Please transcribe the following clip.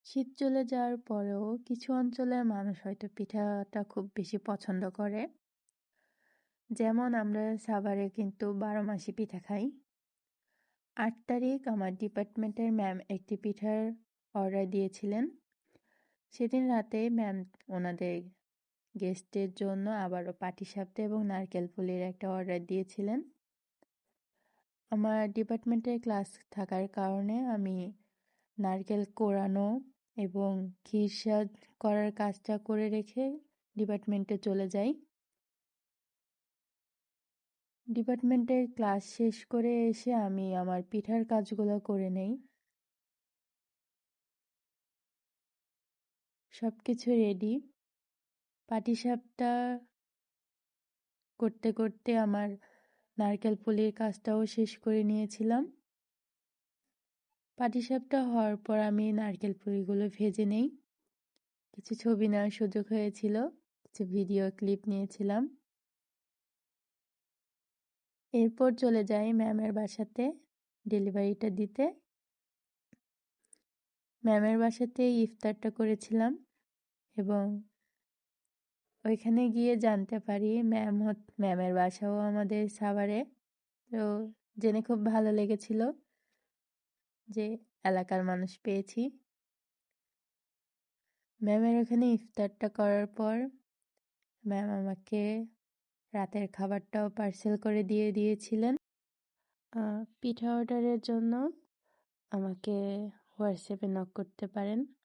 শীত চলে যাওয়ার পরেও কিছু অঞ্চলের মানুষ হয়তো পিঠাটা খুব বেশি পছন্দ করে। যেমন আমরা সাভারে কিন্তু 12 মাসই পিঠা খাই। 8 তারিখ আমার ডিপার্টমেন্টের ম্যাম একটি পিঠার অর্ডার দিয়েছিলেন। সেদিন রাতে ম্যাম ওনাদের গেস্টের জন্য আবারও পাটিসাপটা এবং নারকেল পুলির একটা অর্ডার দিয়েছিলেন। আমার ডিপার্টমেন্টের ক্লাস থাকার কারণে আমি নারকেল কোড়ানো এবং ক্ষীরসাদ করার কাজটা করে রেখে ডিপার্টমেন্টে চলে যাই। ডিপার্টমেন্টের ক্লাস শেষ করে এসে আমি আমার পিঠার কাজগুলো করে নেই। সব কিছু রেডি। পাটিসাপটা করতে করতে আমার নারকেল পুলির কাজটাও শেষ করে নিয়েছিলাম। পাটিসাপটা হওয়ার পর আমি নারকেল পুলিগুলো ভেজে নেই। কিছু ছবি নেওয়ার সুযোগ হয়েছিল, কিছু ভিডিও ক্লিপ নিয়েছিলাম। এরপর চলে যাই ম্যামের বাসাতে ডেলিভারিটা দিতে। ম্যামের বাসাতে ইফতারটা করেছিলাম এবং ওইখানে গিয়ে জানতে পারি ম্যামের বাসাও আমাদের সাভারে। তো জেনে খুব ভালো লেগেছিল যে এলাকার মানুষ পেয়েছি। ম্যামের ওখানে ইফতারটা করার পর ম্যাম আমাকে রাতের খাবারটাও পার্সেল করে দিয়ে দিয়েছিলেন। পিঠা অর্ডারের জন্য আমাকে হোয়াটসঅ্যাপে নক করতে পারেন।